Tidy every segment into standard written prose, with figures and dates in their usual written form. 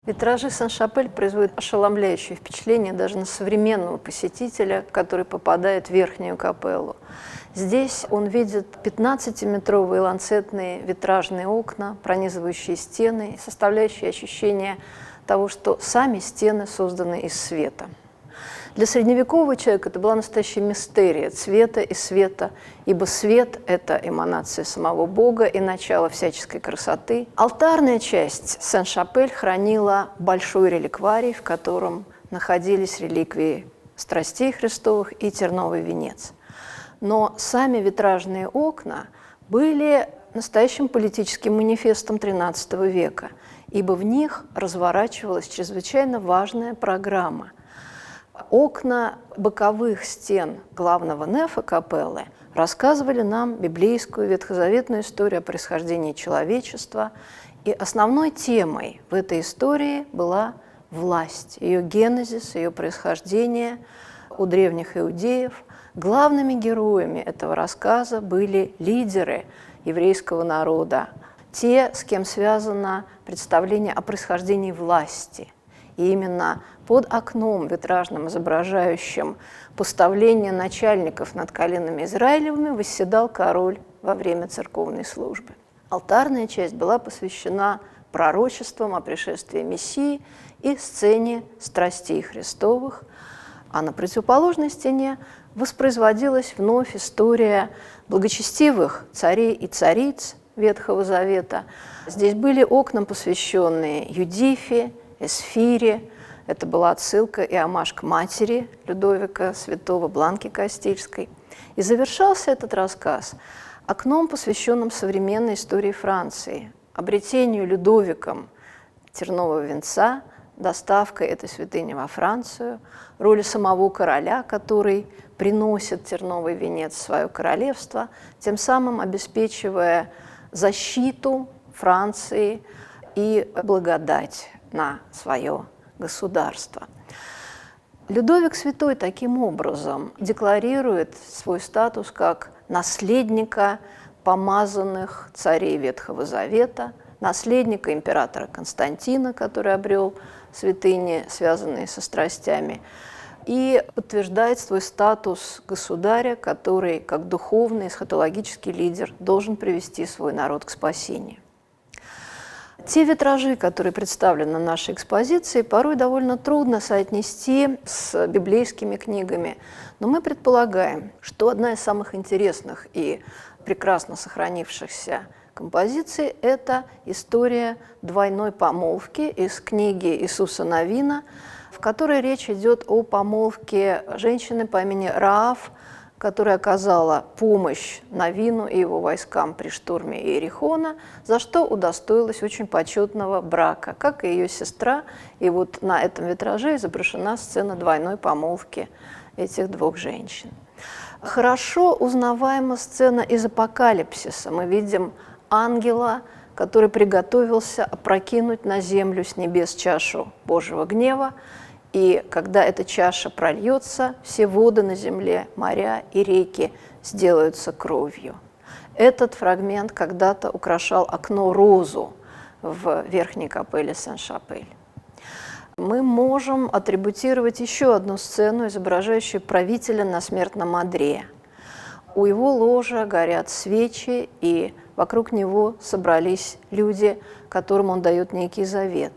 Витражи Сен-Шапель производят ошеломляющее впечатление даже на современного посетителя, который попадает в верхнюю капеллу. Здесь он видит 15-метровые ланцетные витражные окна, пронизывающие стены, составляющие ощущение того, что сами стены созданы из света. Для средневекового человека это была настоящая мистерия цвета и света, ибо свет – это эманация самого Бога и начало всяческой красоты. Алтарная часть Сен-Шапель хранила большой реликварий, в котором находились реликвии страстей Христовых и терновый венец. Но сами витражные окна были настоящим политическим манифестом XIII века, ибо в них разворачивалась чрезвычайно важная программа. Окна боковых стен главного нефа капеллы рассказывали нам библейскую ветхозаветную историю о происхождении человечества, и основной темой в этой истории была власть, ее генезис, ее происхождение у древних иудеев. Главными героями этого рассказа были лидеры еврейского народа, те, с кем связано представление о происхождении власти. И именно под окном витражным, изображающим поставление начальников над коленами Израилевыми, восседал король во время церковной службы. Алтарная часть была посвящена пророчествам о пришествии Мессии и сцене страстей Христовых, а на противоположной стене воспроизводилась вновь история благочестивых царей и цариц Ветхого Завета. Здесь были окна, посвященные Юдифе, Эсфире. Это была отсылка и омаж к матери Людовика Святого, Бланки Кастильской. И завершался этот рассказ окном, посвященным современной истории Франции, обретению Людовиком тернового венца, доставкой этой святыни во Францию, роли самого короля, который приносит терновый венец в свое королевство, тем самым обеспечивая защиту Франции и благодать на свое государство. Людовик Святой таким образом декларирует свой статус как наследника помазанных царей Ветхого Завета, наследника императора Константина, который обрел святыни, связанные со страстями, и подтверждает свой статус государя, который, как духовный, эсхатологический лидер, должен привести свой народ к спасению. Те витражи, которые представлены в нашей экспозиции, порой довольно трудно соотнести с библейскими книгами, но мы предполагаем, что одна из самых интересных и прекрасно сохранившихся композиций – это история двойной помолвки из книги Иисуса Навина, в которой речь идет о помолвке женщины по имени Раав, которая оказала помощь Навину и его войскам при штурме Иерихона, за что удостоилась очень почетного брака, как и ее сестра. И вот на этом витраже изображена сцена двойной помолвки этих двух женщин. Хорошо узнаваема сцена из Апокалипсиса. Мы видим ангела, который приготовился опрокинуть на землю с небес чашу Божьего гнева. И когда эта чаша прольется, все воды на земле, моря и реки сделаются кровью. Этот фрагмент когда-то украшал окно-розу в верхней капелле Сен-Шапель. Мы можем атрибутировать еще одну сцену, изображающую правителя на смертном одре. У его ложа горят свечи, и вокруг него собрались люди, которым он дает некий завет.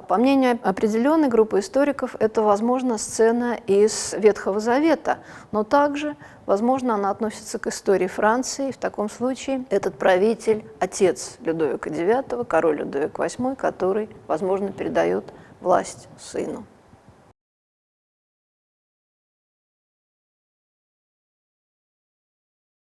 По мнению определенной группы историков, это, возможно, сцена из Ветхого Завета, но также, возможно, она относится к истории Франции. В таком случае этот правитель – отец Людовика IX, король Людовик VIII, который, возможно, передает власть сыну.